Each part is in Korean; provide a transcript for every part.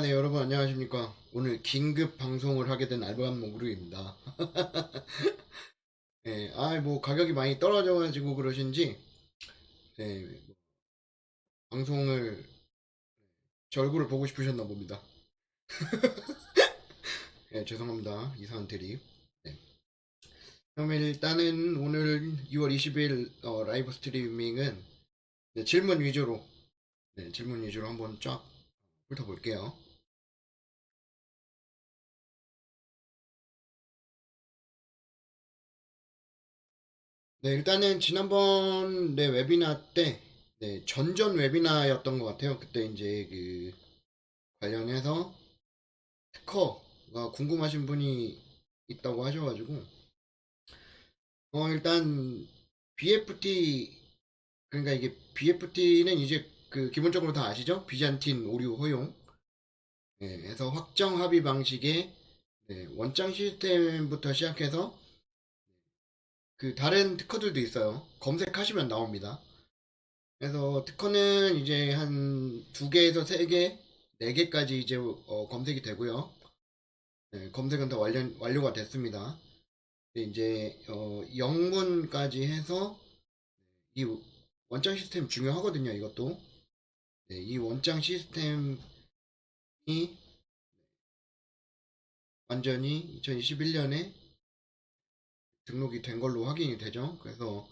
네, 여러분 안녕하십니까. 오늘 긴급 방송을 하게 된 알바한 모그루입니다. 네, 뭐 가격이 많이 떨어져가지고 그러신지, 네, 방송을 제 얼굴을 보고 싶으셨나 봅니다. 네, 죄송합니다. 이상한 대립. 네. 그럼 일단은 오늘 6월 20일 라이브 스트리밍은 네, 질문 위주로 한번 쫙 훑어볼게요. 네, 일단은 지난번 네, 웨비나 때, 네, 전전 웨비나였던 것 같아요. 그때 이제 관련해서 특허가 궁금하신 분이 있다고 하셔가지고, 일단 BFT, 그러니까 이게 BFT는 이제 기본적으로 다 아시죠? 비잔틴 오류 허용. 네, 해서 확정 합의 방식의 네, 원장 시스템부터 시작해서 다른 특허들도 있어요. 검색하시면 나옵니다. 그래서 특허는 이제 한 두 개에서 세 개, 네 개까지 이제 검색이 되고요. 네, 검색은 다 완료가 됐습니다. 이제 영문까지 해서 이 원장 시스템 중요하거든요. 이것도 네, 이 원장 시스템이 완전히 2021년에 등록이 된 걸로 확인이 되죠. 그래서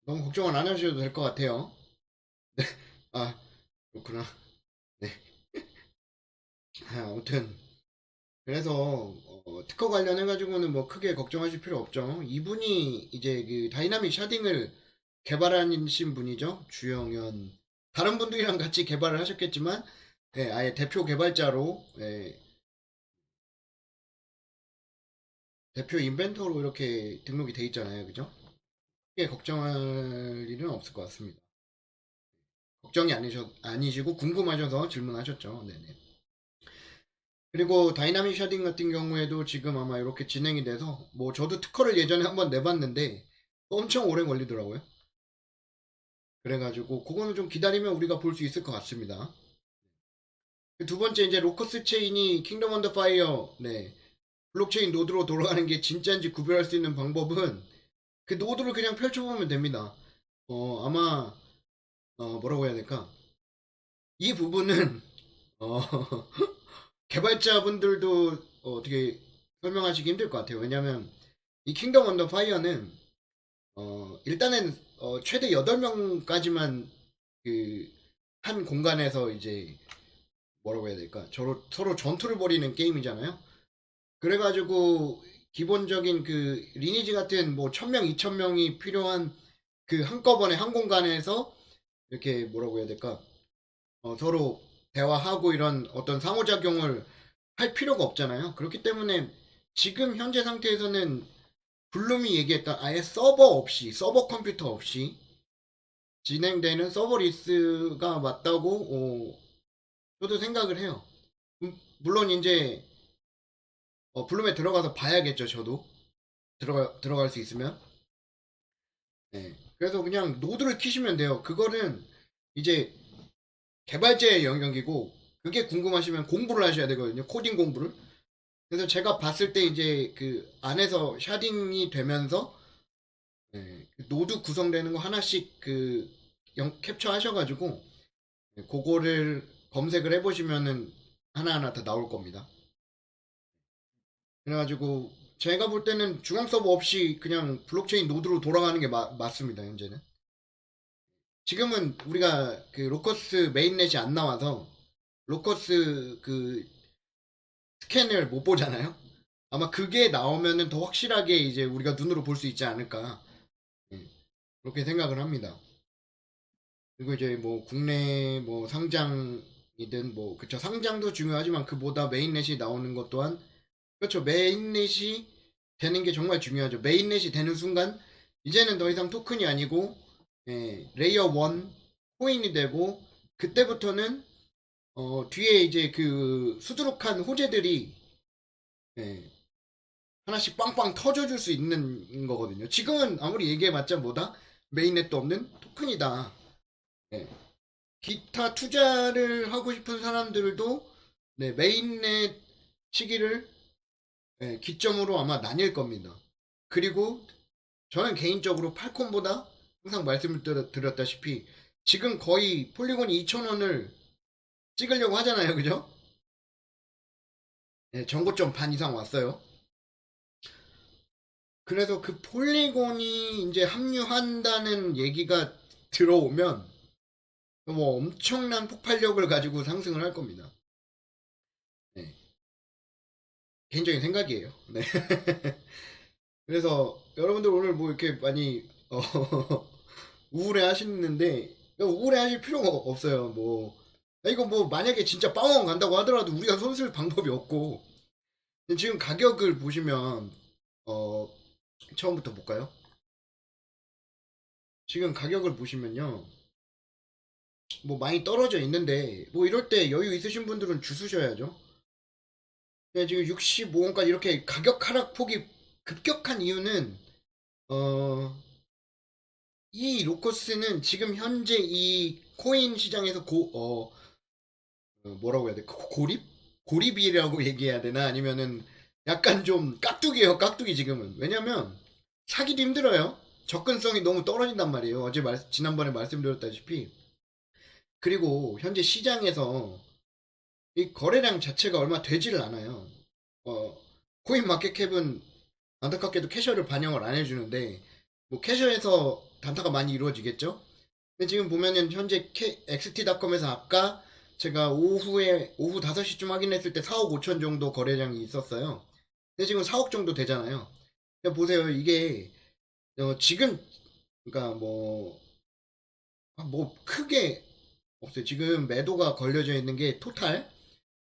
너무 걱정은 안 하셔도 될 것 같아요. 아, 그렇구나. 네. 아무튼 그래서 특허 관련해 가지고는 뭐 크게 걱정하실 필요 없죠. 이분이 이제 다이나믹 샤딩을 개발하신 분이죠. 주영현. 다른 분들이랑 같이 개발을 하셨겠지만 예, 아예 대표 개발자로 예, 대표 인벤터로 이렇게 등록이 돼 있잖아요. 그죠? 크게 걱정할 일은 없을 것 같습니다. 걱정이 아니시고 궁금하셔서 질문하셨죠. 네네. 그리고 다이나믹 샤딩 같은 경우에도 지금 아마 이렇게 진행이 돼서 뭐 저도 특허를 예전에 한번 내봤는데 엄청 오래 걸리더라고요. 그래가지고 그거는 좀 기다리면 우리가 볼 수 있을 것 같습니다. 두 번째 이제 로커스 체인이 킹덤 언더 파이어 네 블록체인 노드로 돌아가는 게 진짜인지 구별할 수 있는 방법은 그 노드를 그냥 펼쳐보면 됩니다. 아마 뭐라고 해야 될까? 이 부분은 어, 개발자분들도 어떻게 설명하시기 힘들 것 같아요. 왜냐하면 이 킹덤 언더 파이어는 일단은 최대 8명까지만 그 한 공간에서 이제 뭐라고 해야 될까? 서로 전투를 벌이는 게임이잖아요. 그래가지고 기본적인 리니지 같은 뭐 1000명, 2000명이 필요한 한꺼번에 한 공간에서 이렇게 뭐라고 해야 될까? 서로 대화하고 이런 어떤 상호작용을 할 필요가 없잖아요. 그렇기 때문에 지금 현재 상태에서는 블룸이 얘기했던 아예 서버 컴퓨터 없이 진행되는 서버 리스가 맞다고 저도 생각을 해요. 물론 이제 블룸에 들어가서 봐야겠죠. 저도 들어갈 수 있으면. 네. 그래서 그냥 노드를 키시면 돼요. 그거는 이제 개발자의 영역이고 그게 궁금하시면 공부를 하셔야 되거든요. 코딩 공부를. 그래서 제가 봤을 때 이제 안에서 샤딩이 되면서 노드 구성되는 거 하나씩 캡처 하셔가지고 그거를 검색을 해보시면은 하나하나 다 나올 겁니다. 그래가지고 제가 볼 때는 중앙 서버 없이 그냥 블록체인 노드로 돌아가는 게 맞습니다. 현재는. 지금은 우리가 로커스 메인넷이 안 나와서 로커스 스캔을 못 보잖아요. 아마 그게 나오면은 더 확실하게 이제 우리가 눈으로 볼 수 있지 않을까. 예, 그렇게 생각을 합니다. 그리고 이제 뭐 국내 뭐 상장이든 뭐 그쵸 상장도 중요하지만 그보다 메인넷이 나오는 것 또한 그렇죠. 메인넷이 되는 게 정말 중요하죠. 메인넷이 되는 순간 이제는 더 이상 토큰이 아니고 레이어 1 코인이 되고 그때부터는 뒤에 이제 수두룩한 호재들이 예, 하나씩 빵빵 터져줄 수 있는 거거든요. 지금은 아무리 얘기해봤자 뭐다 메인넷도 없는 토큰이다. 예, 기타 투자를 하고 싶은 사람들도 네, 메인넷 시기를 네, 기점으로 아마 나뉠 겁니다. 그리고 저는 개인적으로 팔콘보다 항상 말씀을 드렸다시피 지금 거의 폴리곤이 2,000원을 찍으려고 하잖아요. 그죠? 네, 전고점 반 이상 왔어요. 그래서 그 폴리곤이 이제 합류한다는 얘기가 들어오면 뭐 엄청난 폭발력을 가지고 상승을 할 겁니다. 네, 개인적인 생각이에요. 네. 그래서 여러분들 오늘 뭐 이렇게 많이 우울해 하시는데 우울해 하실 필요가 없어요. 뭐 이거 뭐 만약에 진짜 빵원 간다고 하더라도 우리가 손쓸 방법이 없고 지금 가격을 보시면 처음부터 볼까요? 지금 가격을 보시면요. 뭐 많이 떨어져 있는데 뭐 이럴 때 여유 있으신 분들은 주수셔야죠. 지금 65원까지 이렇게 가격 하락폭이 급격한 이유는 어, 이 로커스는 지금 현재 이 코인 시장에서 뭐라고 해야 돼? 고립? 고립이라고 얘기해야 되나? 아니면은 약간 좀 깍두기예요, 깍두기 지금은. 왜냐면 사기도 힘들어요. 접근성이 너무 떨어진단 말이에요. 지난번에 말씀드렸다시피. 그리고 현재 시장에서 이 거래량 자체가 얼마 되지를 않아요. 코인 마켓캡은 안타깝게도 캐셔를 반영을 안 해주는데, 뭐 캐셔에서 단타가 많이 이루어지겠죠? 근데 지금 보면은 현재 XT.com에서 아까 제가 오후 5시쯤 확인했을 때 4억 5천 정도 거래량이 있었어요. 근데 지금 4억 정도 되잖아요. 근데 보세요. 이게, 지금, 그러니까 뭐 크게 없어요. 지금 매도가 걸려져 있는 게 토탈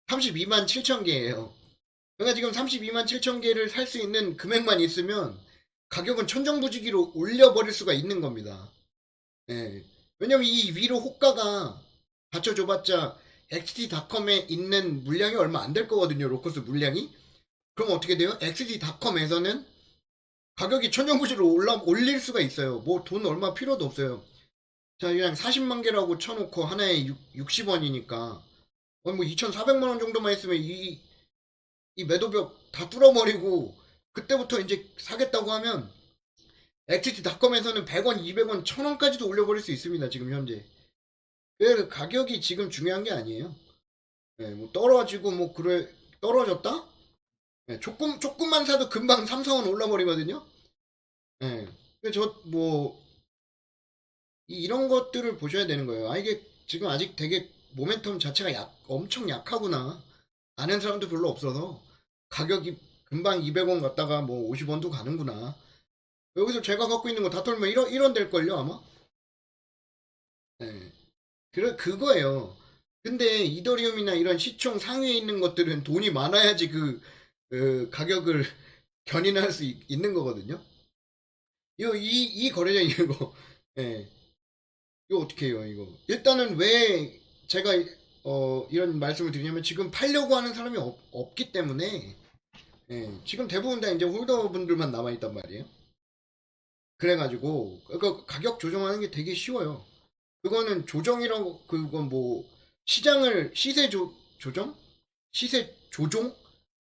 32만 7천 개예요. 제가 지금 32만 7천 개를 살 수 있는 금액만 있으면 가격은 천정부지기로 올려버릴 수가 있는 겁니다. 예. 왜냐면 이 위로 호가가 받쳐줘봤자 XT.com에 있는 물량이 얼마 안 될 거거든요. 로커스 물량이. 그럼 어떻게 돼요? XT.com에서는 가격이 천정부지로 올릴 수가 있어요. 뭐 돈 얼마 필요도 없어요. 자, 그냥 40만 개라고 쳐놓고 하나에 60원이니까 뭐 2,400만 원 정도만 있으면 이 매도벽 다 뚫어버리고 그때부터 이제 사겠다고 하면 XT.com에서는 100원, 200원, 1000원까지도 올려버릴 수 있습니다. 지금 현재. 그 가격이 지금 중요한 게 아니에요. 네, 뭐 떨어지고 뭐 그래 떨어졌다? 네, 조금만 사도 금방 3, 4원 올라버리거든요. 네. 저뭐 이런 것들을 보셔야 되는 거예요. 아 이게 지금 아직 되게 모멘텀 자체가 엄청 약하구나. 아는 사람도 별로 없어서 가격이 금방 200원 갔다가 뭐 50원도 가는구나. 여기서 제가 갖고 있는 거 다 털면 이런 될걸요 아마? 네. 그거예요. 근데 이더리움이나 이런 시총 상위에 있는 것들은 돈이 많아야지 가격을 견인할 수 있는 거거든요. 이 거래량 이거, 예. 이거 어떻게 해요, 이거. 일단은 왜 제가, 이런 말씀을 드리냐면 지금 팔려고 하는 사람이 없기 때문에, 예. 지금 대부분 다 이제 홀더분들만 남아있단 말이에요. 그래가지고, 가격 조정하는 게 되게 쉬워요. 그거는 조정이라고 그건 뭐 시세 조정? 시세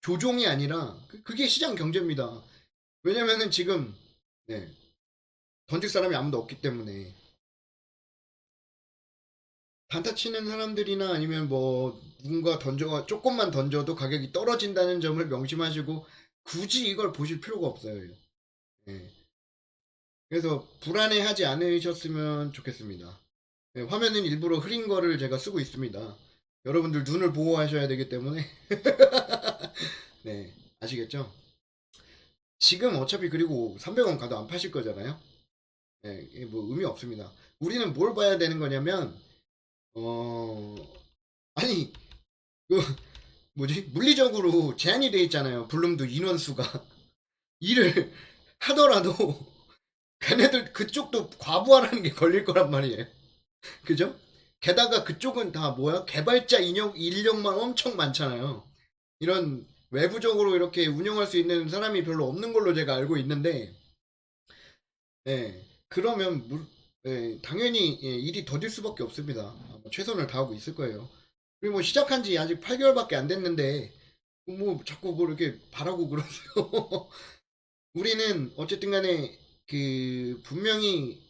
조종이 아니라 그게 시장 경제입니다. 왜냐면은 지금 네, 던질 사람이 아무도 없기 때문에 단타 치는 사람들이나 아니면 뭐 누군가 조금만 던져도 가격이 떨어진다는 점을 명심하시고 굳이 이걸 보실 필요가 없어요. 네. 그래서 불안해하지 않으셨으면 좋겠습니다. 네, 화면은 일부러 흐린 거를 제가 쓰고 있습니다. 여러분들 눈을 보호하셔야 되기 때문에 네 아시겠죠? 지금 어차피 그리고 300원 가도 안 파실 거잖아요. 네, 이게 뭐 의미 없습니다. 우리는 뭘 봐야 되는 거냐면 어 아니 그 뭐지 물리적으로 제한이 돼 있잖아요. 블룸도 인원수가 일을 하더라도 걔네들 그쪽도 과부하라는 게 걸릴 거란 말이에요. 그죠? 게다가 그쪽은 다 뭐야? 개발자 인력만 엄청 많잖아요. 이런 외부적으로 이렇게 운영할 수 있는 사람이 별로 없는 걸로 제가 알고 있는데, 예, 그러면 당연히 예, 일이 더딜 수밖에 없습니다. 아마 최선을 다하고 있을 거예요. 그리고 뭐 시작한 지 아직 8개월밖에 안 됐는데 뭐 자꾸 뭐 이렇게 바라고 그러세요. 우리는 어쨌든 간에 그 분명히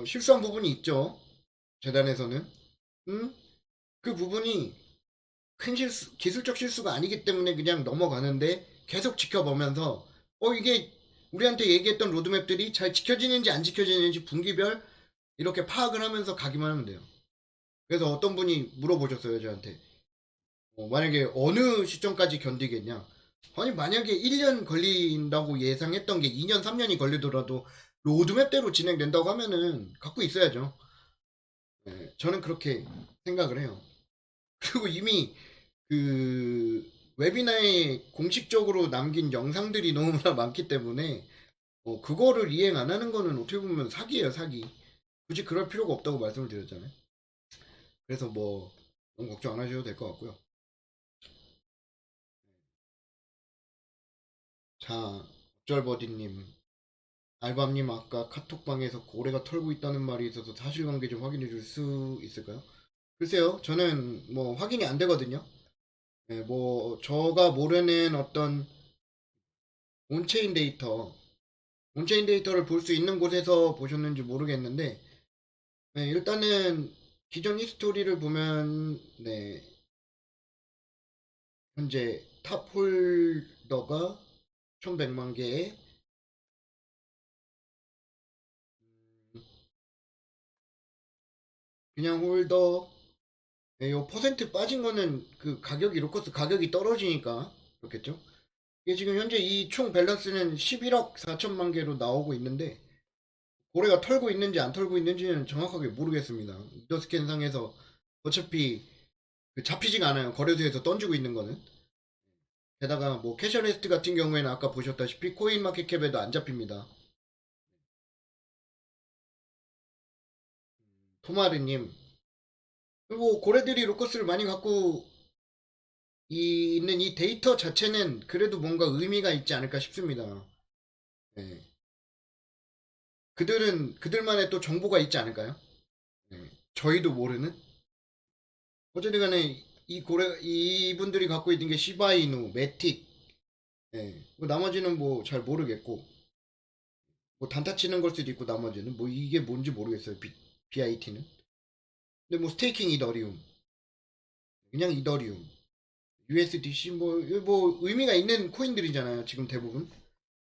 실수한 부분이 있죠. 재단에서는. 그 부분이 큰 실수, 기술적 실수가 아니기 때문에 그냥 넘어가는데 계속 지켜보면서 이게 우리한테 얘기했던 로드맵들이 잘 지켜지는지 안 지켜지는지 분기별 이렇게 파악을 하면서 가기만 하면 돼요. 그래서 어떤 분이 물어보셨어요, 저한테. 만약에 어느 시점까지 견디겠냐? 아니, 만약에 1년 걸린다고 예상했던 게 2년, 3년이 걸리더라도 로드맵대로 진행된다고 하면은 갖고 있어야죠. 네, 저는 그렇게 생각을 해요. 그리고 이미 그 웨비나에 공식적으로 남긴 영상들이 너무나 많기 때문에 그거를 이행 안 하는 거는 어떻게 보면 사기예요, 사기. 굳이 그럴 필요가 없다고 말씀을 드렸잖아요. 그래서 뭐 너무 걱정 안 하셔도 될 것 같고요. 자, 적절버디님, 알밤님 아까 카톡방에서 고래가 털고 있다는 말이 있어서 사실관계 좀 확인해 줄 수 있을까요? 글쎄요, 저는 뭐 확인이 안 되거든요. 네, 뭐 저가 모르는 어떤 온체인 데이터, 온체인 데이터를 볼 수 있는 곳에서 보셨는지 모르겠는데, 네, 일단은 기존 히스토리를 보면, 네, 현재 탑 홀더가 1100만 개에 그냥 홀더, 네, 요 퍼센트 빠진 거는 그 가격이 로커스 가격이 떨어지니까 그렇겠죠. 이게 지금 현재 이 총 밸런스는 11억 4천만 개로 나오고 있는데 고래가 털고 있는지 안 털고 있는지는 정확하게 모르겠습니다. 이더스캔 상에서 어차피 그 잡히지가 않아요. 거래소에서 던지고 있는 거는. 게다가 뭐 캐셔레스트 같은 경우에는 아까 보셨다시피 코인 마켓캡에도 안 잡힙니다. 토마르님, 그리고 고래들이 로커스를 많이 갖고 있는 이 데이터 자체는 그래도 뭔가 의미가 있지 않을까 싶습니다. 네. 그들만의 또 정보가 있지 않을까요? 네. 저희도 모르는? 어쨌든 간에 이분들이 갖고 있는 게 시바이누, 매틱, 네. 뭐 나머지는 뭐 잘 모르겠고, 뭐 단타 치는 걸 수도 있고, 나머지는. 뭐 이게 뭔지 모르겠어요. BIT는. 근데 뭐 스테이킹 이더리움, 그냥 이더리움, USDC 뭐 의미가 있는 코인들이잖아요. 지금 대부분.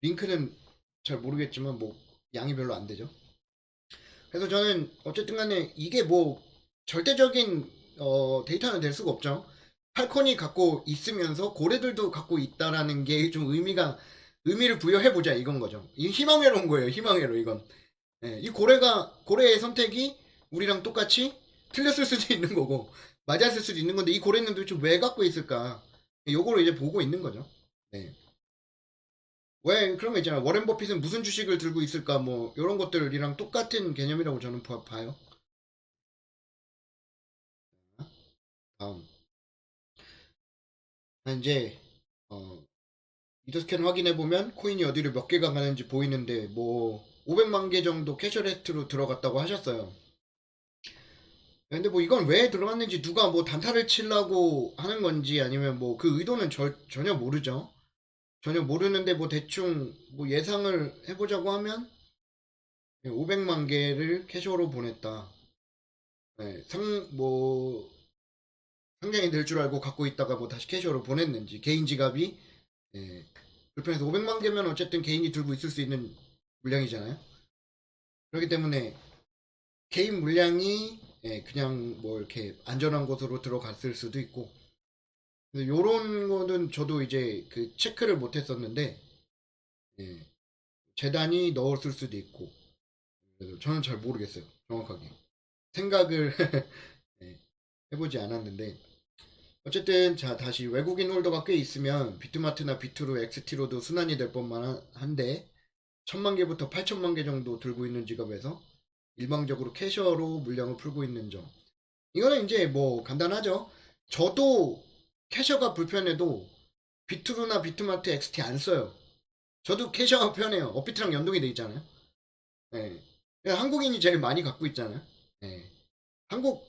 링크는 잘 모르겠지만 뭐 양이 별로 안 되죠. 그래서 저는 어쨌든 간에 이게 뭐 절대적인 데이터는 될 수가 없죠. 팔콘이 갖고 있으면서 고래들도 갖고 있다라는 게 좀 의미를 부여해 보자 이건 거죠. 이 희망회로 온 거예요. 희망회로 이건. 이 고래의 선택이 우리랑 똑같이 틀렸을 수도 있는 거고 맞았을 수도 있는 건데 이 고래는 도대체 왜 갖고 있을까? 요거를 이제 보고 있는 거죠. 네. 왜 그런 거 있잖아요. 워렌 버핏은 무슨 주식을 들고 있을까 뭐 이런 것들이랑 똑같은 개념이라고 저는 봐요. 다음. 이제 이더스캔 확인해 보면 코인이 어디로 몇 개가 가는지 보이는데 뭐 500만 개 정도 캐셔레트로 들어갔다고 하셨어요. 근데 뭐 이건 왜 들어갔는지 누가 뭐 단타를 치려고 하는 건지 아니면 뭐 그 의도는 전혀 모르죠. 전혀 모르는데 뭐 대충 뭐 예상을 해보자고 하면 500만 개를 캐셔로 보냈다. 네, 상장이 될 줄 알고 갖고 있다가 뭐 다시 캐셔로 보냈는지 개인 지갑이 불편해서 500만 개면 어쨌든 개인이 들고 있을 수 있는 물량이잖아요. 그렇기 때문에 개인 물량이 그냥 뭐 이렇게 안전한 곳으로 들어갔을 수도 있고 요런 거는 저도 이제 그 체크를 못 했었는데 예, 재단이 넣었을 수도 있고 그래서 저는 잘 모르겠어요 정확하게 생각을 예, 해보지 않았는데 어쨌든 자 다시 외국인 홀더가 꽤 있으면 비트마트나 비트로 엑스티로도 순환이 될 법만 한데 1000만 개부터 8천만 개 정도 들고 있는 지갑에서 일방적으로 캐셔로 물량을 풀고 있는 점 이거는 이제 뭐 간단하죠. 저도 캐셔가 불편해도 비트로나 비트마트 XT 안 써요. 저도 캐셔가 편해요. 업비트랑 연동이 돼 있잖아요. 네. 한국인이 제일 많이 갖고 있잖아요. 네. 한국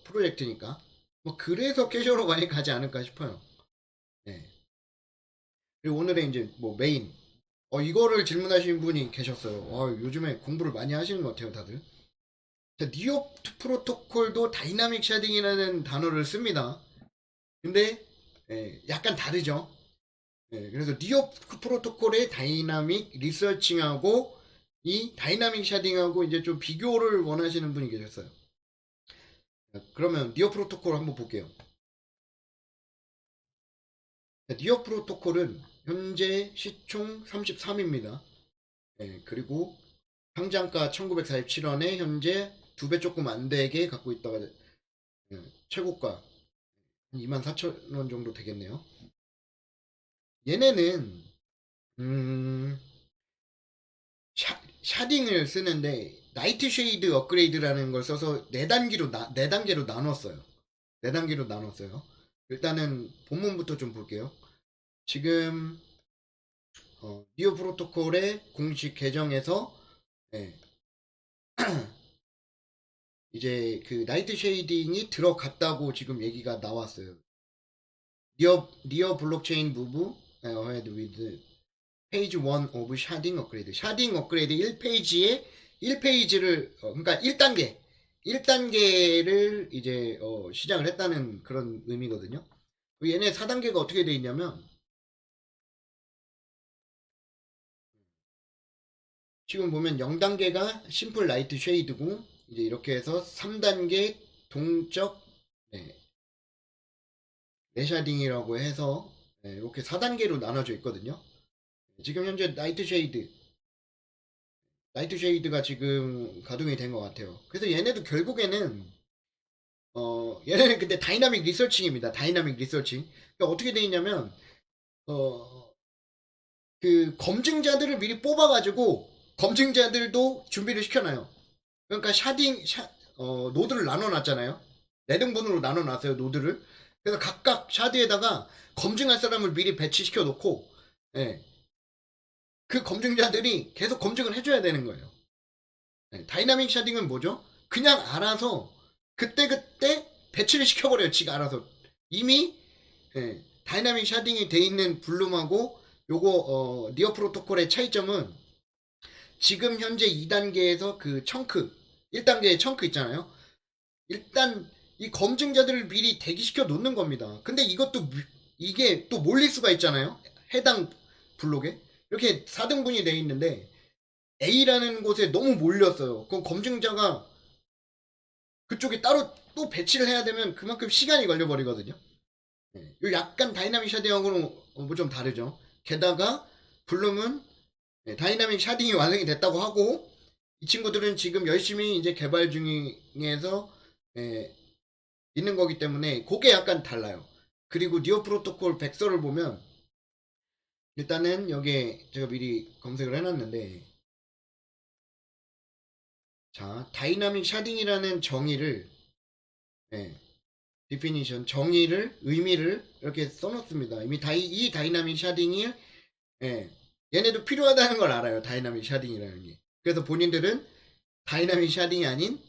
프로젝트니까 뭐 그래서 캐주얼로 많이 가지 않을까 싶어요. 네. 그리고 오늘의 이제 뭐 메인 이거를 질문하신 분이 계셨어요. 요즘에 공부를 많이 하시는 것 같아요, 다들. 자, 니오 프로토콜도 다이나믹 샤딩이라는 단어를 씁니다. 근데 약간 다르죠. 그래서 니오 프로토콜의 다이나믹 리서칭하고 이 다이나믹 샤딩하고 이제 좀 비교를 원하시는 분이 계셨어요. 자, 그러면 니오 프로토콜 한번 볼게요. 자, 니오 프로토콜은 현재 시총 33입니다. 그리고 상장가 1947원에 현재 2배 조금 안 되게 갖고 있다가 최고가 24,000원 정도 되겠네요. 얘네는 샤딩을 쓰는데 나이트 쉐이드 업그레이드라는 걸 써서 4단계로 나눴어요. 4단계로 나눴어요. 일단은 본문부터 좀 볼게요. 지금 니오 프로토콜의 공식 계정에서 이제 그 나이트 쉐이딩이 들어갔다고 지금 얘기가 나왔어요. 니어 블록체인 무브 ahead with 페이지 1 of 샤딩 업그레이드. 샤딩 업그레이드 1페이지에 1페이지를 그러니까 1단계를 이제 시작을 했다는 그런 의미거든요. 얘네 4단계가 어떻게 돼 있냐면 지금 보면 0단계가 심플 라이트 쉐이드고 이제 이렇게 해서 3단계 동적 레샤딩이라고 해서 이렇게 4단계로 나눠져 있거든요. 지금 현재 나이트 쉐이드가 지금 가동이 된 것 같아요. 그래서 얘네도 결국에는 얘네는 근데 다이나믹 리서칭입니다. 다이나믹 리서칭. 그러니까 어떻게 돼 있냐면 그 검증자들을 미리 뽑아가지고 검증자들도 준비를 시켜놔요. 그러니까 노드를 나눠놨잖아요. 4등분으로 나눠놨어요, 노드를. 그래서 각각 샤드에다가 검증할 사람을 미리 배치시켜 놓고, 그 검증자들이 계속 검증을 해줘야 되는 거예요. 다이나믹 샤딩은 뭐죠? 그냥 알아서 그때그때 배치를 시켜버려요, 지가 알아서. 이미, 다이나믹 샤딩이 돼 있는 블룸하고 요거, 니어 프로토콜의 차이점은 지금 현재 2단계에서 그 청크, 1단계의 청크 있잖아요. 일단 이 검증자들을 미리 대기시켜 놓는 겁니다. 근데 이게 또 몰릴 수가 있잖아요. 해당 블록에. 이렇게 4등분이 돼 있는데 A라는 곳에 너무 몰렸어요. 그럼 검증자가 그쪽에 따로 또 배치를 해야 되면 그만큼 시간이 걸려버리거든요. 이 약간 다이나믹 샤딩하고는 좀 다르죠. 게다가 블룸은 다이나믹 샤딩이 완성이 됐다고 하고 이 친구들은 지금 열심히 이제 개발 중에서 있는 거기 때문에 그게 약간 달라요. 그리고 니오 프로토콜 백서를 보면 일단은 여기에 제가 미리 검색을 해놨는데 자 다이나믹 샤딩이라는 정의를 디피니션 정의를 의미를 이렇게 써놓습니다. 이미 이 다이나믹 샤딩이 얘네도 필요하다는 걸 알아요. 다이나믹 샤딩이라는 게. 그래서 본인들은 다이나믹 샤딩이 아닌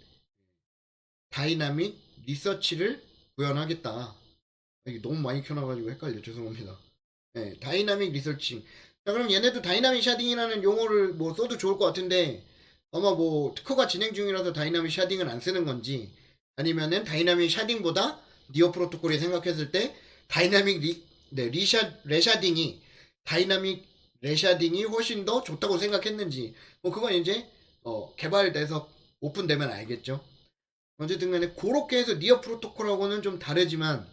다이나믹 리서치를 구현하겠다. 이게 너무 많이 켜놔가지고 헷갈려. 죄송합니다. 다이나믹 리서칭. 자, 그럼 얘네도 다이나믹 샤딩이라는 용어를 뭐 써도 좋을 것 같은데 아마 뭐 특허가 진행 중이라서 다이나믹 샤딩을 안 쓰는 건지 아니면은 다이나믹 샤딩보다 니어 프로토콜이 생각했을 때 다이나믹 레샤딩이 다이나믹 레샤딩이 훨씬 더 좋다고 생각했는지 뭐 그건 이제 개발돼서 오픈되면 알겠죠. 어쨌든 간에 그렇게 해서 니어 프로토콜하고는 좀 다르지만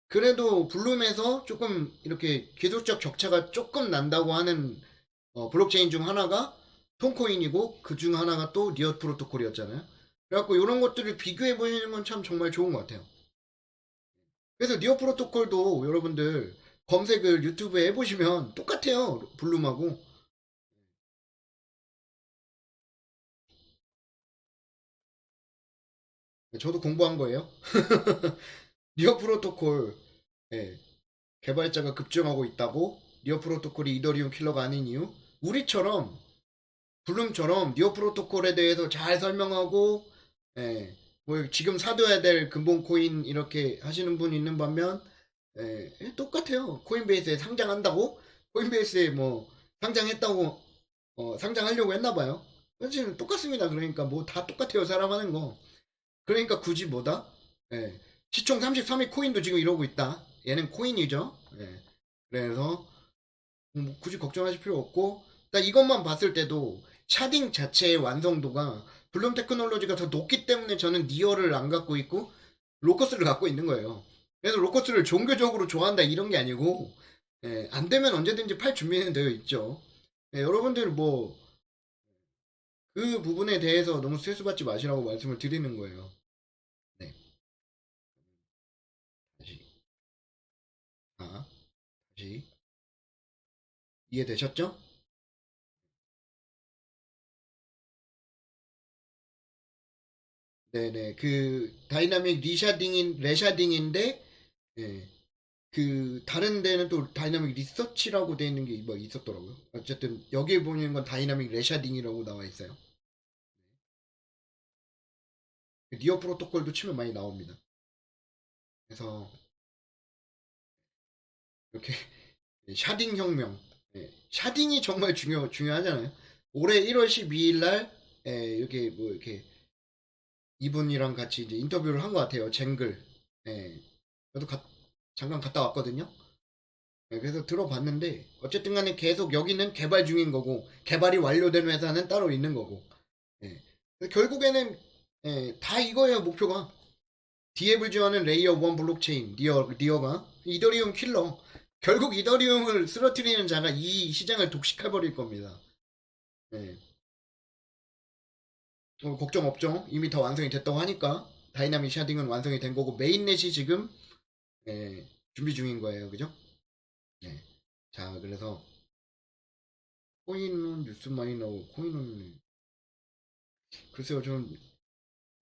그래도 블룸에서 조금 이렇게 기술적 격차가 조금 난다고 하는 블록체인 중 하나가 톤코인이고 그 중 하나가 또 니어 프로토콜이었잖아요. 그래갖고 이런 것들을 비교해 보시는 건 참 정말 좋은 것 같아요. 그래서 니어 프로토콜도 여러분들 검색을 유튜브에 해보시면 똑같아요. 블룸하고. 저도 공부한 거예요. 니어 프로토콜 개발자가 급증하고 있다고 니어 프로토콜이 이더리움 킬러가 아닌 이유 우리처럼 블룸처럼 니어 프로토콜에 대해서 잘 설명하고 뭐 지금 사둬야 될 근본 코인 이렇게 하시는 분 있는 반면 똑같아요. 코인베이스에 상장한다고 코인베이스에 뭐 상장했다고 상장하려고 했나 봐요. 지금 똑같습니다. 그러니까 뭐 다 똑같아요. 사람 하는 거. 그러니까 굳이 뭐다? 예. 시총 33위 코인도 지금 이러고 있다. 얘는 코인이죠. 예. 그래서 뭐 굳이 걱정하실 필요 없고 딱 이것만 봤을 때도 샤딩 자체의 완성도가 블룸 테크놀로지가 더 높기 때문에 저는 니어를 안 갖고 있고 로커스를 갖고 있는 거예요. 그래서 로커스를 종교적으로 좋아한다 이런 게 아니고 안 되면 언제든지 팔 준비는 되어 있죠. 여러분들 뭐 그 부분에 대해서 너무 스트레스 받지 마시라고 말씀을 드리는 거예요. 네. 다시 다시 이해되셨죠? 네네. 그 다이나믹 레샤딩인데 예. 그 다른 데는 또 다이나믹 리서치라고 돼 있는 게 뭐 있었더라고요. 어쨌든 여기 보이는 건 다이나믹 레샤딩이라고 나와 있어요. 니어 프로토콜도 치면 많이 나옵니다. 그래서 이렇게 샤딩 혁명, 샤딩이 정말 중요하잖아요. 올해 1월 12일 날 이렇게 뭐 이렇게 이분이랑 같이 이제 인터뷰를 한 것 같아요. 쟁글. 저도 잠깐 갔다 왔거든요. 그래서 들어봤는데 어쨌든 간에 계속 여기는 개발 중인 거고 개발이 완료된 회사는 따로 있는 거고 결국에는 다 이거예요. 목표가 디앱을 지원하는 레이어 1 블록체인 니어가 이더리움 킬러. 결국 이더리움을 쓰러뜨리는 자가 이 시장을 독식해버릴 겁니다. 걱정 없죠. 이미 다 완성이 됐다고 하니까 다이나믹 샤딩은 완성이 된 거고 메인넷이 지금 준비 중인 거예요. 그죠? 네. 자, 그래서 코인은 뉴스 많이 나오고 코인은 글쎄요. 저는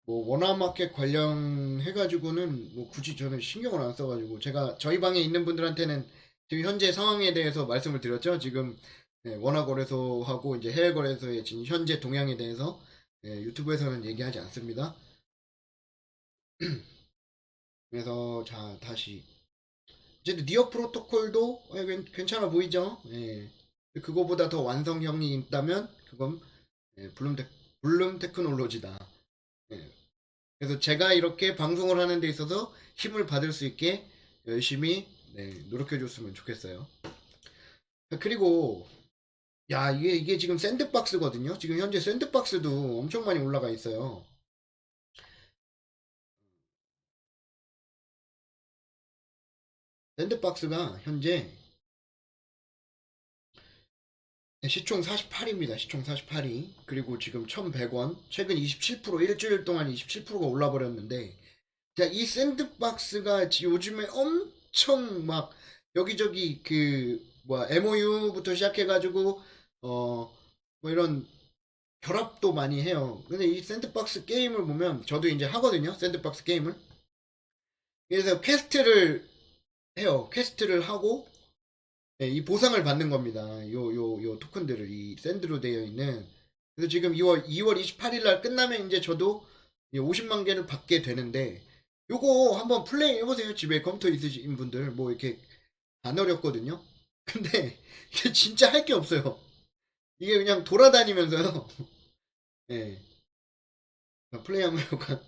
뭐 원화마켓 관련해가지고는 뭐 굳이 저는 신경을 안 써가지고 제가 저희 방에 있는 분들한테는 지금 현재 상황에 대해서 말씀을 드렸죠. 지금 원화 거래소하고 이제 해외 거래소의 지금 현재 동향에 대해서 유튜브에서는 얘기하지 않습니다. 그래서 자 다시 어쨌든 니어 프로토콜도 괜찮아 보이죠. 그거보다 더 완성형이 있다면 그건 블룸 테크놀로지다. 예. 그래서 제가 이렇게 방송을 하는 데 있어서 힘을 받을 수 있게 열심히 노력해 줬으면 좋겠어요. 그리고 야 이게 지금 샌드박스거든요. 지금 현재 샌드박스도 엄청 많이 올라가 있어요. 샌드박스가 현재 시총 48입니다. 시총 48이. 그리고 지금 1100원. 최근 27% 일주일 동안 27%가 올라 버렸는데 자, 이 샌드박스가 요즘에 엄청 막 여기저기 그 뭐야 MOU부터 시작해가지고 뭐 이런 결합도 많이 해요. 근데 이 샌드박스 게임을 보면 저도 이제 하거든요. 샌드박스 게임을. 그래서 퀘스트를 해요. 퀘스트를 하고 이 보상을 받는 겁니다. 요 토큰들을 이 샌드로 되어 있는. 그래서 지금 2월 28일 날 끝나면 이제 저도 50만 개를 받게 되는데 요거 한번 플레이 해보세요. 집에 컴퓨터 있으신 분들 뭐 이렇게 안 어렵거든요. 근데 이게 진짜 할 게 없어요. 이게 그냥 돌아다니면서요. 예. 플레이 한번 해볼까?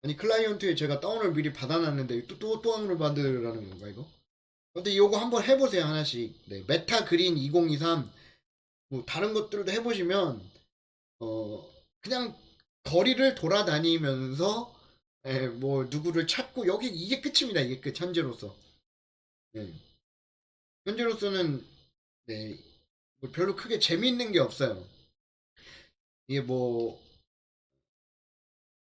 아니 클라이언트에 제가 다운을 미리 받아놨는데 또 다운을 받으라는 건가 이거? 근데 요거 한번 해보세요 하나씩. 네, 메타 그린 2023 뭐 다른 것들도 해보시면 그냥 거리를 돌아다니면서 뭐 누구를 찾고 여기 이게 끝입니다. 이게 끝 현재로서. 네. 현재로서는 네, 뭐 별로 크게 재미있는 게 없어요. 이게 뭐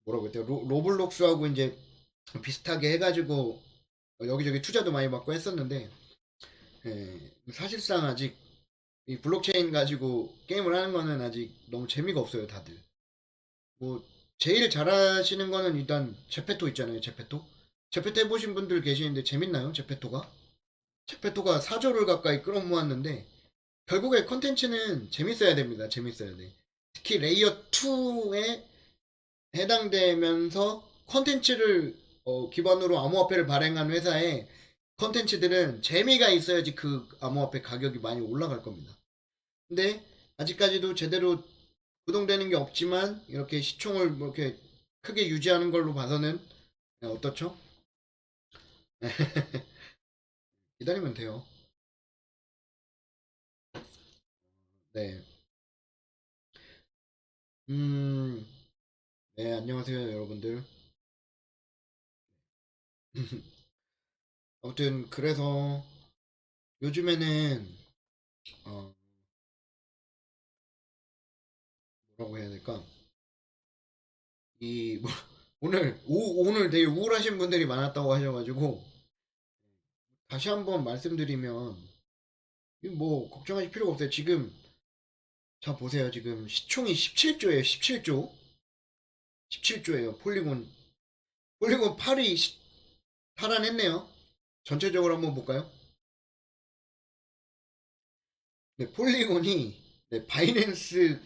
뭐라고 했대요? 로블록스하고 이제 비슷하게 해가지고 여기저기 투자도 많이 받고 했었는데 사실상 아직 이 블록체인 가지고 게임을 하는 거는 아직 너무 재미가 없어요, 다들. 뭐 제일 잘하시는 거는 일단 제페토 있잖아요, 제페토. 제페토 해보신 분들 계시는데 재밌나요, 제페토가? 제페토가 4조를 가까이 끌어모았는데 결국에 컨텐츠는 재밌어야 됩니다. 재밌어야 돼. 특히 레이어 2에 해당되면서 컨텐츠를 기반으로 암호화폐를 발행한 회사의 컨텐츠들은 재미가 있어야지 그 암호화폐 가격이 많이 올라갈 겁니다. 근데 아직까지도 제대로 구동되는 게 없지만 이렇게 시총을 뭐 이렇게 크게 유지하는 걸로 봐서는 어떻죠? 기다리면 돼요. 네. 음, 네, 안녕하세요, 여러분들. 아무튼, 그래서 요즘에는, 어, 뭐라고 해야 될까? 뭐, 오늘 되게 우울하신 분들이 많았다고 하셔가지고, 다시 한번 말씀드리면, 뭐, 걱정하실 필요가 없어요. 지금, 자, 보세요. 지금 시총이 17조예요, 17조. 17조예요, 폴리곤 8이 탈환했네요. 전체적으로 한번 볼까요? 네, 폴리곤이, 네, 바이낸스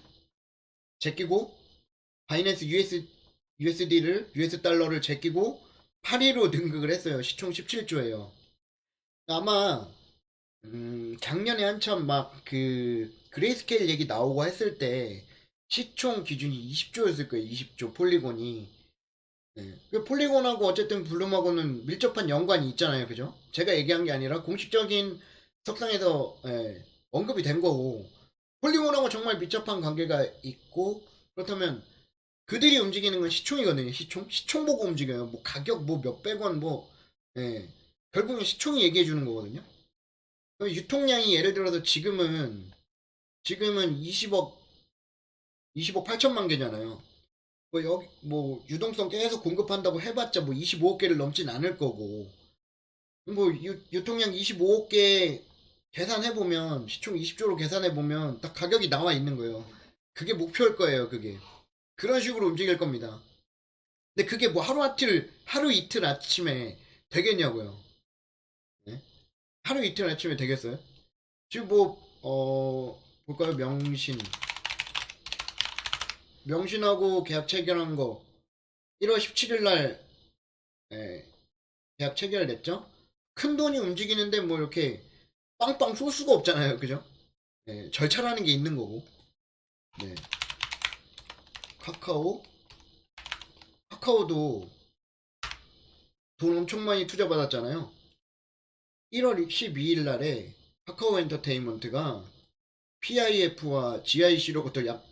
제끼고, 바이낸스 USD를, US 달러를 제끼고 8위로 등극을 했어요. 시총 17조예요. 아마 작년에 한참 막 그 그레이스케일 얘기 나오고 했을 때 시총 기준이 20조였을 거예요. 20조 폴리곤이. 네. 그 폴리곤하고 어쨌든 블룸하고는 밀접한 연관이 있잖아요. 그죠? 제가 얘기한 게 아니라 공식적인 석상에서 언급이 된 거고 폴리곤하고 정말 밀접한 관계가 있고 그렇다면 그들이 움직이는 건 시총이거든요. 시총 보고 움직여요. 뭐 가격 뭐 몇백 원 뭐, 예. 결국은 시총이 얘기해 주는 거거든요. 유통량이 예를 들어서 지금은 20억 8천만 개잖아요. 뭐 여기 뭐 유동성 계속 공급한다고 해봤자 뭐 25억 개를 넘진 않을 거고. 뭐 유통량 25억 개 계산해 보면 시총 20조로 계산해 보면 딱 가격이 나와 있는 거예요. 그게 목표일 거예요. 그게 그런 식으로 움직일 겁니다. 근데 그게 뭐 하루 이틀 아침에 되겠냐고요. 네? 하루 이틀 아침에 되겠어요? 지금 뭐, 볼까요? 명신하고 계약 체결한 거, 1월 17일 날, 예, 계약 체결됐죠? 큰 돈이 움직이는데 뭐 이렇게 빵빵 쏠 수가 없잖아요. 그죠? 예, 절차라는 게 있는 거고. 네. 카카오, 카카오도 돈 엄청 많이 투자받았잖아요. 1월 12일 날에 카카오 엔터테인먼트가 PIF와 GIC로부터 약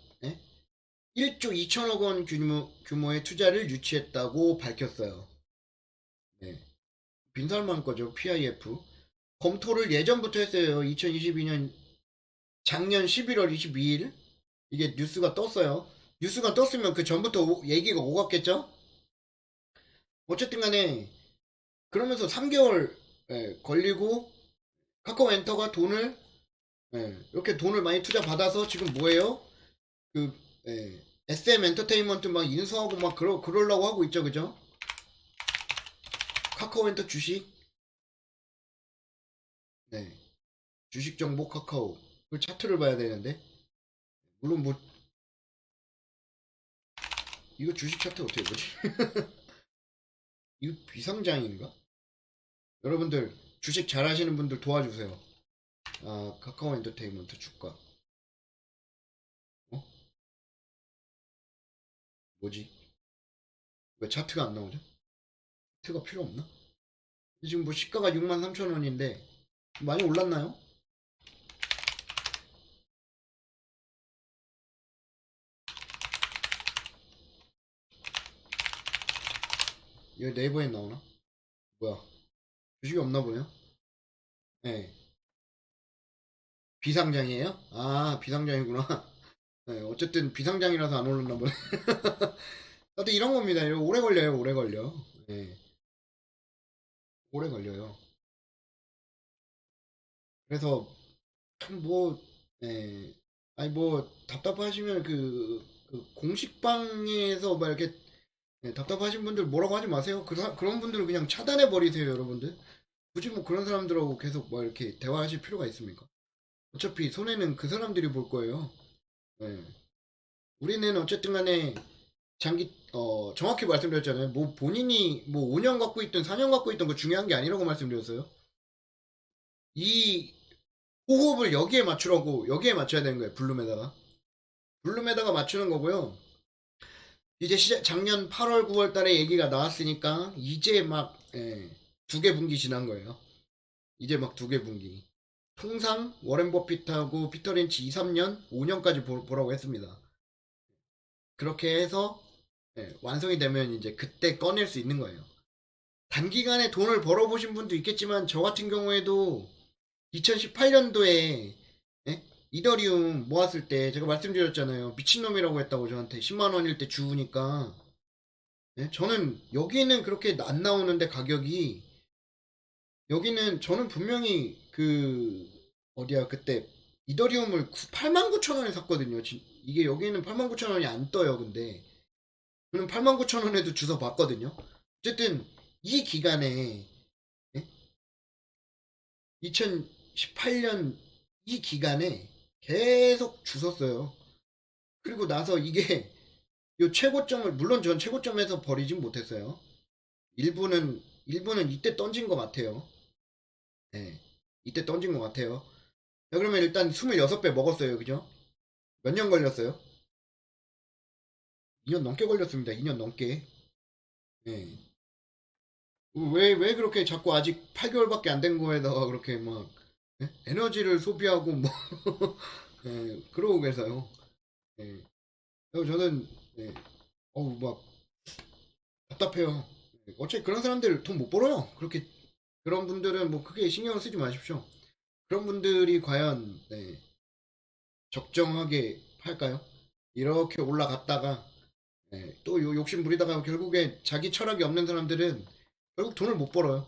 1조 2천억 원 규모의 투자를 유치했다고 밝혔어요. 네. 빈살만 거죠, PIF. 검토를 예전부터 했어요. 2022년 작년 11월 22일 이게 뉴스가 떴어요. 뉴스가 떴으면 그 전부터 얘기가 오갔겠죠? 어쨌든 간에 그러면서 3개월 걸리고 카카오 엔터가 이렇게 돈을 많이 투자 받아서 지금 뭐예요? 그 SM 엔터테인먼트 막 인수하고 막 그러려고 하고 있죠, 그죠? 카카오 엔터 주식, 네, 주식 정보 카카오. 그 차트를 봐야 되는데, 물론 뭐 이거 주식 차트 어떻게 보지? 이거 비상장인가? 여러분들 주식 잘하시는 분들 도와주세요. 아, 카카오 엔터테인먼트 주가. 어? 뭐지? 왜 차트가 안 나오죠? 차트가 필요 없나? 지금 뭐 시가가 63,000원인데 많이 올랐나요? 이거 네이버에 나오나? 뭐야? 주식이 없나 보네요? 네. 비상장이에요? 아, 비상장이구나. 네, 어쨌든 비상장이라서 안 오르나 보네. 하여튼 이런 겁니다. 이거 오래 걸려요, 오래 걸려. 네, 오래 걸려요. 그래서 참 뭐, 네, 아니 뭐 답답하시면 그 공식방에서 막 이렇게 답답하신 분들 뭐라고 하지 마세요. 그런 분들은 그냥 차단해 버리세요, 여러분들. 굳이 뭐 그런 사람들하고 계속 뭐 이렇게 대화하실 필요가 있습니까? 어차피 손해는 그 사람들이 볼 거예요. 네. 우리는 어쨌든 간에 정확히 말씀드렸잖아요. 뭐 본인이 뭐 5년 갖고 있든 4년 갖고 있든 그 중요한 게 아니라고 말씀드렸어요. 이 호흡을 여기에 맞춰야 되는 거예요. 블룸에다가 맞추는 거고요. 이제 작년 8월 9월 달에 얘기가 나왔으니까 이제 막 두 개 분기 지난 거예요. 이제 막 두 개 분기. 통상 워렌 버핏하고 피터 린치 2, 3년, 5년까지 보라고 했습니다. 그렇게 해서 완성이 되면 이제 그때 꺼낼 수 있는 거예요. 단기간에 돈을 벌어보신 분도 있겠지만 저 같은 경우에도 2018년도에 이더리움 모았을 때 제가 말씀드렸잖아요. 미친놈이라고 했다고 저한테 10만 원일 때 주우니까 저는 여기는 그렇게 안 나오는데 가격이 여기는 저는 분명히 그 어디야 그때 이더리움을 89,000원에 샀거든요. 이게 여기는 89,000원이 안 떠요. 근데 저는 89,000원에도 주워 봤거든요. 어쨌든 이 기간에 2018년 이 기간에 계속 주웠어요. 그리고 나서 이게 요 최고점을 물론 전 최고점에서 버리진 못했어요. 일부는 이때 던진 것 같아요. 네, 이때 던진 것 같아요. 자, 그러면 일단 26배 먹었어요. 그죠? 몇 년 걸렸어요? 2년 넘게 걸렸습니다. 2년 넘게. 네. 왜 그렇게 자꾸 아직 8개월밖에 안 된 거에다가 그렇게 막 에너지를 소비하고 뭐 그러고 계세요. 예. 그래서 저는 어우 막 답답해요. 어차피 그런 사람들 돈 못 벌어요. 그렇게 그런 분들은 뭐 크게 신경을 쓰지 마십시오. 그런 분들이 과연 적정하게 팔까요? 이렇게 올라갔다가 또 욕심 부리다가 결국에 자기 철학이 없는 사람들은 결국 돈을 못 벌어요.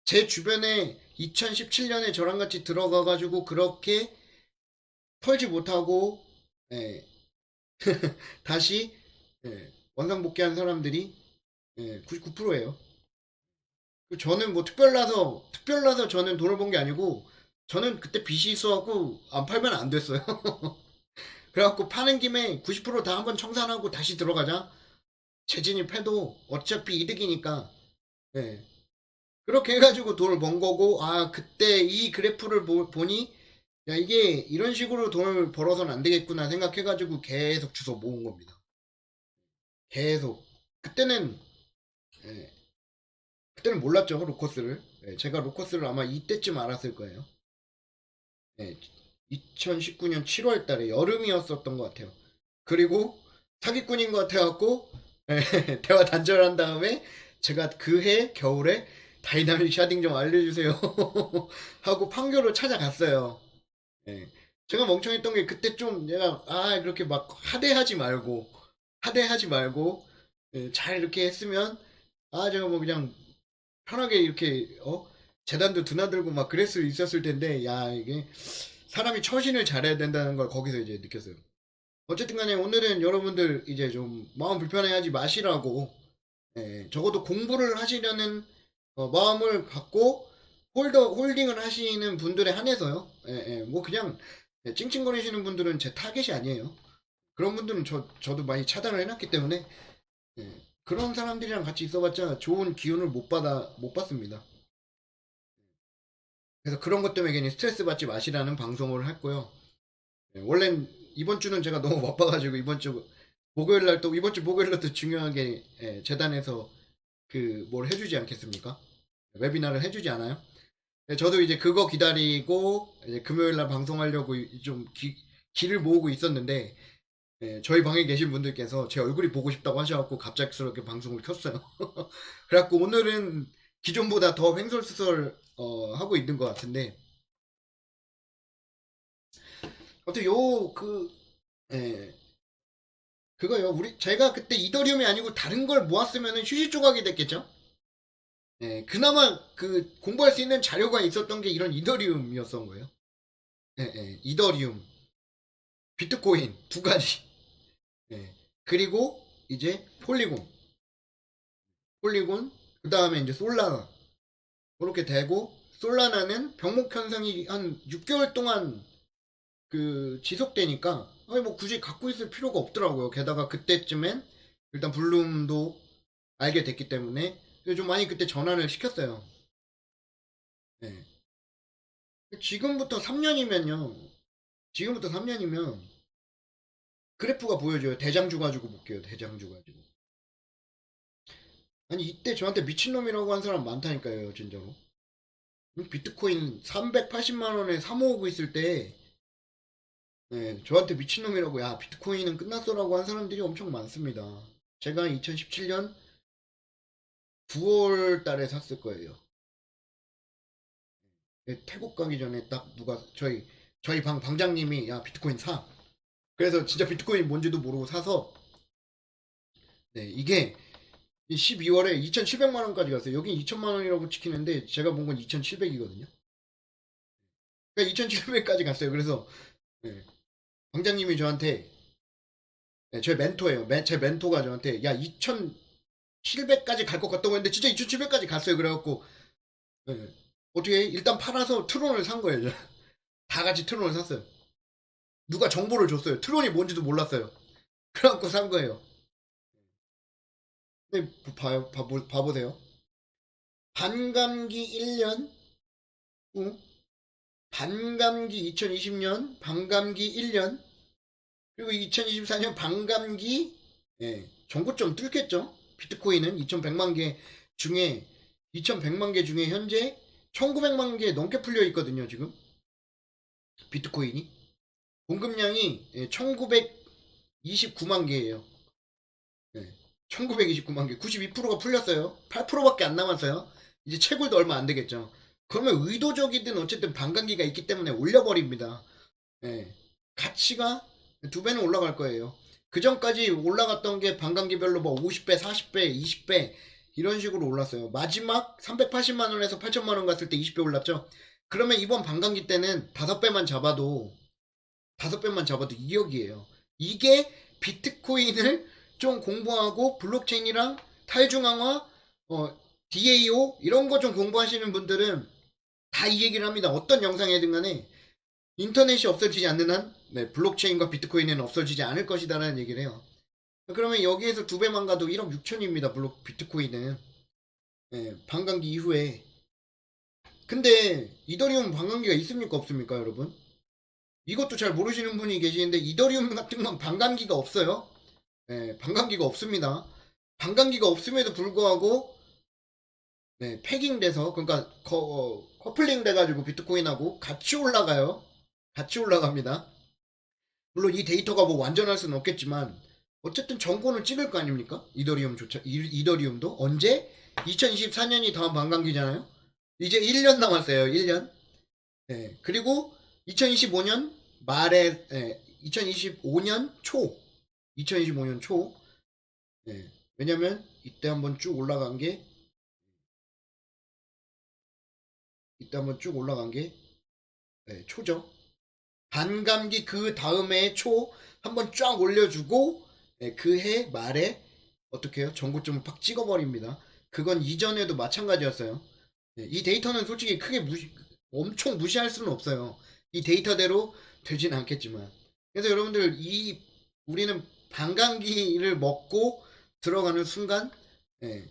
제 주변에 2017년에 저랑 같이 들어가가지고 그렇게 털지 못하고 다시 원상복귀한 사람들이 99%예요. 저는 뭐 특별나서 저는 돈을 번 게 아니고 저는 그때 빚이 있어갖고 안 팔면 안 됐어요. 그래갖고 파는 김에 90%다 한번 청산하고 다시 들어가자. 재진입해도 어차피 이득이니까. 예. 그렇게 해가지고 돈을 번 거고, 아, 그때 이 그래프를 보니, 야, 이게 이런 식으로 돈을 벌어서는 안 되겠구나 생각해가지고 계속 주워 모은 겁니다. 계속. 그때는, 예, 그때는 몰랐죠, 로커스를. 예, 제가 로커스를 아마 이때쯤 알았을 거예요. 예, 2019년 7월 달에 여름이었었던 것 같아요. 그리고 사기꾼인 것 같아갖고, 예, 대화 단절한 다음에 제가 그 해 겨울에 다이나믹 샤딩 좀 알려주세요 하고 판교로 찾아갔어요. 예. 제가 멍청했던 게 그때 좀 내가 그렇게 막 하대하지 말고 잘 이렇게 했으면 제가 뭐 그냥 편하게 이렇게 재단도 드나들고 막 그랬을 수 있었을 텐데 야 이게 사람이 처신을 잘해야 된다는 걸 거기서 이제 느꼈어요. 어쨌든 간에 오늘은 여러분들 이제 좀 마음 불편해하지 마시라고 적어도 공부를 하시려는 마음을 갖고 홀딩을 하시는 분들에 한해서요. 뭐 그냥 찡찡거리시는 분들은 제 타겟이 아니에요. 그런 분들은 저도 많이 차단을 해놨기 때문에 그런 사람들이랑 같이 있어봤자 좋은 기운을 못 받습니다. 그래서 그런 것 때문에 괜히 스트레스 받지 마시라는 방송을 했고요. 원래는 이번 주는 제가 너무 바빠가지고 이번 주 목요일 날 또 이번 주 목요일 날도 중요하게 재단에서 그 뭘 해주지 않겠습니까? 웨비나를 해주지 않아요? 저도 이제 그거 기다리고 이제 금요일 날 방송하려고 좀 기를 모으고 있었는데 저희 방에 계신 분들께서 제 얼굴이 보고 싶다고 하셔갖고 갑작스럽게 방송을 켰어요. 그래갖고 오늘은 기존보다 더 횡설수설 하고 있는 것 같은데 아무튼 그거요. 제가 그때 이더리움이 아니고 다른 걸 모았으면 휴지 조각이 됐겠죠? 그나마 그 공부할 수 있는 자료가 있었던 게 이런 이더리움이었던 거예요. 이더리움, 비트코인 두 가지. 그리고 이제 폴리곤, 그 다음에 이제 솔라나. 그렇게 되고, 솔라나는 병목 현상이 한 6개월 동안 그 지속되니까 아니 뭐 굳이 갖고 있을 필요가 없더라고요. 게다가 그때쯤엔 일단 블룸도 알게 됐기 때문에 좀 많이 그때 전환을 시켰어요. 네. 지금부터 3년이면요. 지금부터 3년이면 그래프가 보여줘요. 대장주 가지고 볼게요. 대장주 가지고. 아니 이때 저한테 미친놈이라고 한 사람 많다니까요. 진짜로. 비트코인 380만 원에 사모으고 있을 때 네, 저한테 미친놈이라고 야 비트코인은 끝났어라고 한 사람들이 엄청 많습니다. 제가 2017년 9월 달에 샀을 거예요. 네, 태국 가기 전에 딱 누가 저희 방 방장님이 야 비트코인 사. 그래서 진짜 비트코인 뭔지도 모르고 사서 네, 이게 12월에 2,700만 원까지 갔어요. 여긴 2천만 원이라고 찍히는데 제가 본 건 2,700이거든요. 그러니까 2,700까지 갔어요. 그래서 네, 방장님이 저한테 네, 제 멘토예요. 제 멘토가 저한테 야 2,700까지 갈 것 같다고 했는데 진짜 2,700까지 갔어요. 그래갖고 네, 어떻게 일단 팔아서 트론을 산 거예요. 다 같이 트론을 샀어요. 누가 정보를 줬어요. 트론이 뭔지도 몰랐어요. 그래갖고 산 거예요. 근데 봐보세요. 반감기 1년 후, 반감기 2020년, 반감기 1년, 그리고 2024년 반감기, 예, 정고점 뚫겠죠? 비트코인은 2,100만 개 중에, 2,100만 개 중에 현재 1,900만 개 넘게 풀려 있거든요, 지금. 비트코인이. 공급량이 1,929만 개예요. 예, 1,929만 개. 92%가 풀렸어요. 8%밖에 안 남았어요. 이제 채굴도 얼마 안 되겠죠. 그러면 의도적이든 어쨌든 반감기가 있기 때문에 올려버립니다. 예, 가치가 두 배는 올라갈 거예요. 그 전까지 올라갔던 게 반감기별로 뭐 50배, 40배, 20배 이런 식으로 올랐어요. 마지막 380만 원에서 8천만 원 갔을 때 20배 올랐죠. 그러면 이번 반감기 때는 5배만 잡아도 2억이에요. 이게 비트코인을 좀 공부하고 블록체인이랑 탈중앙화, DAO 이런 거 좀 공부하시는 분들은 다 이 얘기를 합니다. 어떤 영상이든 간에 인터넷이 없어지지 않는 한 네, 블록체인과 비트코인은 없어지지 않을 것이다라는 얘기를 해요. 그러면 여기에서 두 배만 가도 1억 6천입니다. 비트코인은 네, 반감기 이후에. 근데 이더리움 반감기가 있습니까 없습니까 여러분? 이것도 잘 모르시는 분이 계시는데 이더리움 같은 건 반감기가 없어요. 네, 반감기가 없습니다. 반감기가 없음에도 불구하고 네, 패깅돼서 그러니까 커플링 돼가지고 비트코인하고 같이 올라가요. 같이 올라갑니다. 물론 이 데이터가 뭐 완전할 수는 없겠지만 어쨌든 정보는 찍을 거 아닙니까? 이더리움도 언제? 2024년이 다음 반감기잖아요. 이제 1년 남았어요. 1년. 네, 그리고 2025년 말에 2025년 초 2025년 초 네, 왜냐면 이때 한번 쭉 올라간 게 네, 초죠. 반감기 그 다음에 초 한번 쫙 올려주고 네, 그 해 말에 어떻게 해요? 전고점을 팍 찍어버립니다. 그건 이전에도 마찬가지였어요. 네, 이 데이터는 솔직히 크게 엄청 무시할 수는 없어요. 이 데이터대로 되진 않겠지만. 그래서 여러분들 우리는 반감기를 먹고 들어가는 순간 네,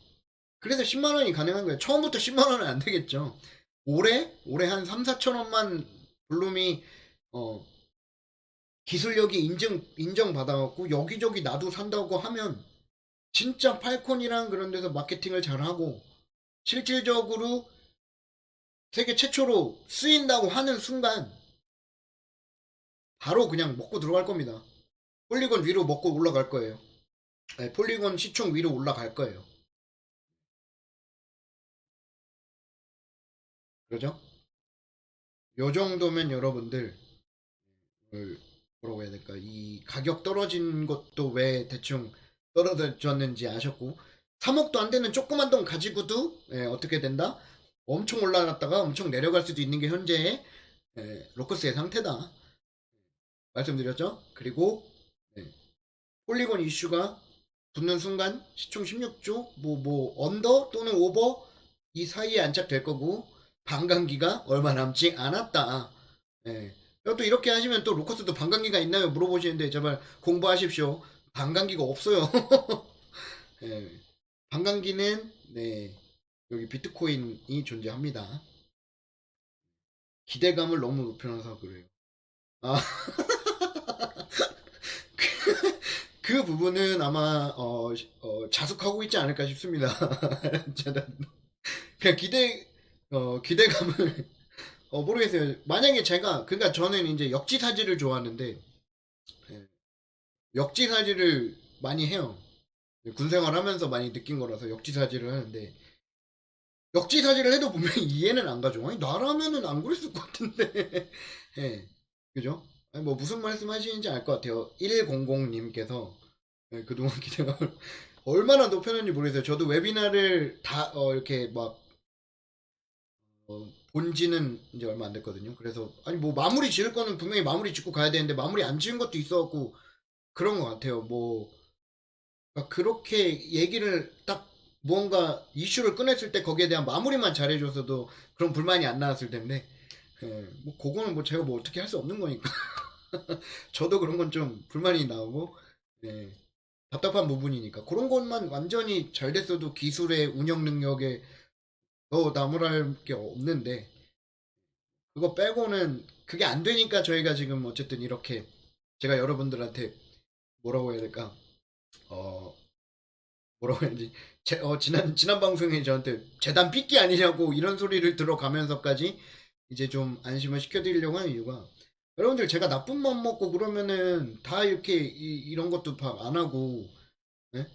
그래서 10만 원이 가능한 거예요. 처음부터 10만 원은 안 되겠죠. 올해 한 3, 4천 원만 블룸이 어, 기술력이 인정받아갖고 여기저기 나도 산다고 하면 진짜 팔콘이랑 그런 데서 마케팅을 잘하고 실질적으로 세계 최초로 쓰인다고 하는 순간 바로 그냥 먹고 들어갈 겁니다. 폴리곤 위로 먹고 올라갈 거예요. 네, 폴리곤 시총 위로 올라갈 거예요. 그러죠? 요 정도면 여러분들 뭐라고 해야 될까? 이 가격 떨어진 것도 왜 대충 떨어졌는지 아셨고 3억도 안 되는 조그만 돈 가지고도 어떻게 된다? 엄청 올라갔다가 엄청 내려갈 수도 있는 게 현재의 로커스의 상태다. 말씀드렸죠? 그리고 폴리곤 이슈가 붙는 순간 시총 16조 언더 또는 오버 이 사이에 안착될 거고 반감기가 얼마 남지 않았다. 예. 또 이렇게 하시면 또 로커스도 반감기가 있나요? 물어보시는데 제발 공부하십시오. 반감기가 없어요. 예, 반감기는 네, 여기 비트코인이 존재합니다. 기대감을 너무 높여놔서 그래요. 아, 그 부분은 아마 자숙하고 있지 않을까 싶습니다. 저는 그냥 기대감을 모르겠어요. 만약에 제가 그러니까 저는 이제 역지사지를 좋아하는데 예, 역지사지를 많이 해요. 군생활하면서 많이 느낀 거라서 역지사지를 하는데 역지사지를 해도 분명히 이해는 안 가죠. 아니 나라면은 안 그랬을 것 같은데. 예, 그죠? 아니, 뭐 무슨 말씀 하시는지 알 것 같아요. 100님께서 그동안 기대감을 얼마나 높였는지 모르겠어요. 저도 웨비나를 다 이렇게 막 본지는 이제 얼마 안 됐거든요. 그래서 아니 뭐 마무리 지을 거는 분명히 마무리 짓고 가야 되는데 마무리 안 지은 것도 있어갖고 그런 것 같아요. 뭐 그러니까 그렇게 얘기를 딱 무언가 이슈를 꺼냈을 때 거기에 대한 마무리만 잘해줘서도 그런 불만이 안 나왔을 텐데 뭐 그거는 뭐 제가 뭐 어떻게 할 수 없는 거니까 저도 그런 건 좀 불만이 나오고 예, 답답한 부분이니까 그런 것만 완전히 잘 됐어도 기술의 운영 능력에 더 나무랄 게 없는데 그거 빼고는 그게 안 되니까 저희가 지금 어쨌든 이렇게 제가 여러분들한테 뭐라고 해야 될까 어 뭐라고 해야지 지난 방송에 저한테 재단 삐끼 아니냐고 이런 소리를 들어가면서까지 이제 좀 안심을 시켜드리려고 하는 이유가 여러분들 제가 나쁜 맘 먹고 그러면은 다 이렇게 이런 것도 다 안 하고 예?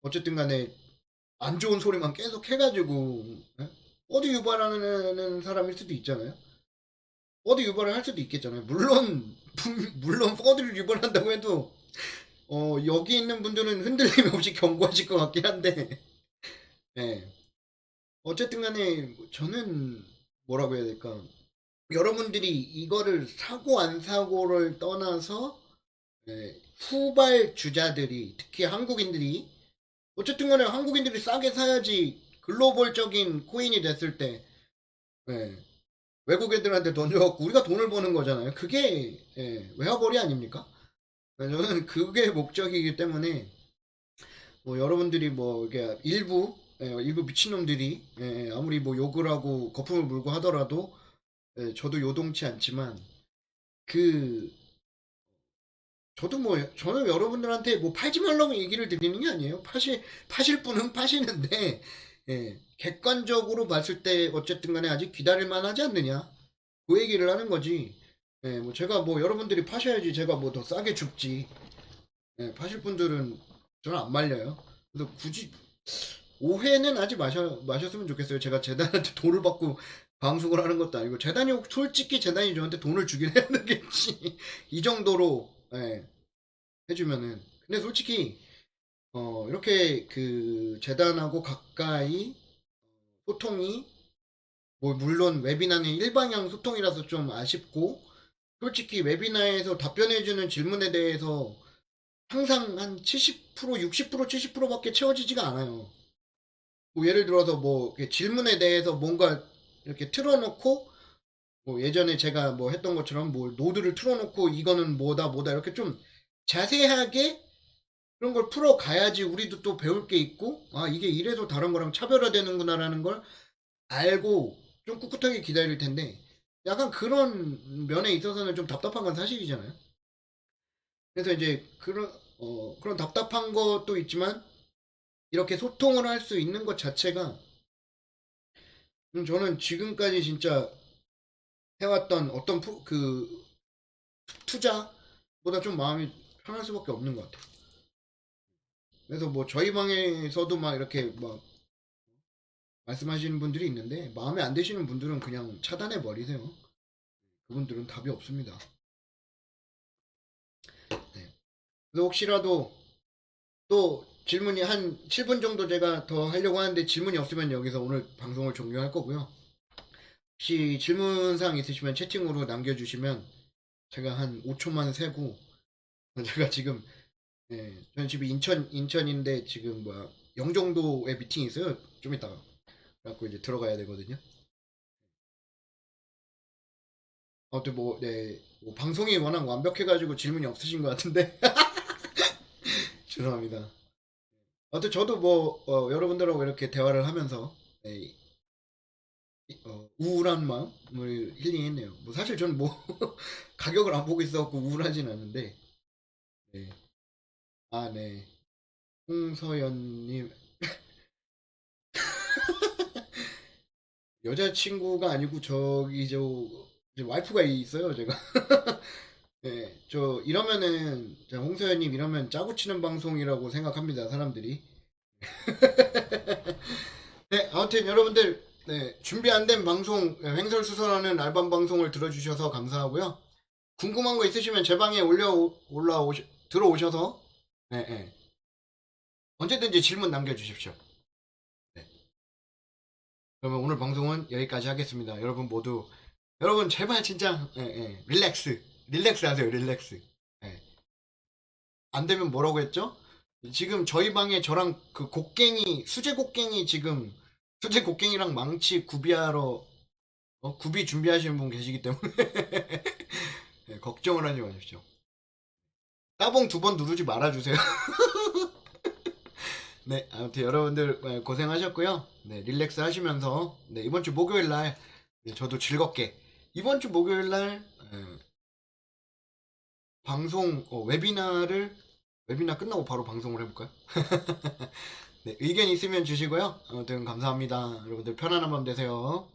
어쨌든 간에 안 좋은 소리만 계속 해가지고 예? 어디 유발하는 사람일 수도 있잖아요. 어디 유발을 할 수도 있겠잖아요. 물론 물론 퍼드를 유발한다고 해도 여기 있는 분들은 흔들림 없이 경고하실 것 같긴 한데 예. 어쨌든 간에 저는 뭐라고 해야 될까 여러분들이 이거를 사고 안 사고를 떠나서 예, 후발 주자들이 특히 한국인들이 어쨌든 간에 한국인들이 싸게 사야지 글로벌적인 코인이 됐을 때 예, 외국 애들한테 던져갖고 우리가 돈을 버는 거잖아요. 그게 외화벌이 아닙니까? 저는 그게 목적이기 때문에 뭐 여러분들이 뭐 이게 일부 미친놈들이 아무리 뭐 욕을 하고 거품을 물고 하더라도 저도 요동치 않지만 그 저도 뭐 저는 여러분들한테 뭐 팔지 말라고 얘기를 드리는 게 아니에요. 파실 분은 파시는데 객관적으로 봤을 때 어쨌든 간에 아직 기다릴 만하지 않느냐 그 얘기를 하는 거지. 뭐 제가 뭐 여러분들이 파셔야지 제가 뭐 더 싸게 줍지. 파실 분들은 저는 안 말려요. 그래서 굳이 오해는 하지 마셨으면 좋겠어요. 제가 재단한테 돈을 받고 방송을 하는 것도 아니고 재단이 솔직히 재단이 저한테 돈을 주긴 해야 되겠지. 이 정도로 해주면은 근데 솔직히 이렇게 그 재단하고 가까이 소통이 뭐 물론 웨비나는 일방향 소통이라서 좀 아쉽고 솔직히 웨비나에서 답변해주는 질문에 대해서 항상 한 70%, 60%, 70%밖에 채워지지가 않아요. 뭐 예를 들어서 뭐 질문에 대해서 뭔가 이렇게 틀어놓고 뭐 예전에 제가 뭐 했던 것처럼 뭐 노드를 틀어놓고 이거는 뭐다 뭐다 이렇게 좀 자세하게 그런 걸 풀어가야지 우리도 또 배울 게 있고 아 이게 이래서 다른 거랑 차별화되는구나라는 걸 알고 좀 꿋꿋하게 기다릴 텐데 약간 그런 면에 있어서는 좀 답답한 건 사실이잖아요. 그래서 이제 그런 답답한 것도 있지만 이렇게 소통을 할 수 있는 것 자체가 저는 지금까지 진짜 해왔던 어떤 그 투자보다 좀 마음이 편할 수밖에 없는 것 같아요. 그래서 뭐 저희 방에서도 막 이렇게 막 말씀하시는 분들이 있는데 마음에 안 드시는 분들은 그냥 차단해 버리세요. 그분들은 답이 없습니다. 네. 그래서 혹시라도 또 질문이 한 7분 정도 제가 더 하려고 하는데 질문이 없으면 여기서 오늘 방송을 종료할 거고요. 혹시 질문사항 있으시면 채팅으로 남겨주시면 제가 한 5초만 세고 제가 지금 저는 집이 인천인데 지금 뭐야 영종도에 미팅이 있어요. 좀 이따가 그래갖고 이제 들어가야 되거든요. 아무튼 뭐, 네, 뭐 방송이 워낙 완벽해가지고 질문이 없으신 것 같은데 죄송합니다. 아무튼 저도 뭐 여러분들하고 이렇게 대화를 하면서 네, 우울한 마음을 힐링했네요. 뭐 사실 저는 뭐 가격을 안 보고 있어갖고 우울하진 않은데 네. 아, 네. 홍서연님 여자친구가 아니고 저기 저 이제 와이프가 있어요 제가. 네, 저 이러면은 홍서연님 이러면 짜고 치는 방송이라고 생각합니다 사람들이. 네, 아무튼 여러분들 네, 준비 안 된 방송 횡설수설하는 알밤 방송을 들어주셔서 감사하고요. 궁금한 거 있으시면 제 방에 들어오셔서 네, 네, 언제든지 질문 남겨주십시오. 네, 그러면 오늘 방송은 여기까지 하겠습니다. 여러분 제발 진짜 릴렉스 하세요. 릴렉스. 예. 안 되면 뭐라고 했죠? 지금 저희 방에 저랑 그 수제 곡괭이랑 망치 구비하러 구비 준비하시는 분 계시기 때문에 네, 걱정을 하지 마십시오. 따봉 2번 누르지 말아주세요. 네, 아무튼 여러분들 고생하셨고요. 네, 릴렉스 하시면서 네, 이번 주 목요일 날 네, 저도 즐겁게 이번 주 목요일 날 방송 웨비나 끝나고 바로 방송을 해볼까요? 네, 의견 있으면 주시고요. 아무튼 감사합니다. 여러분들 편안한 밤 되세요.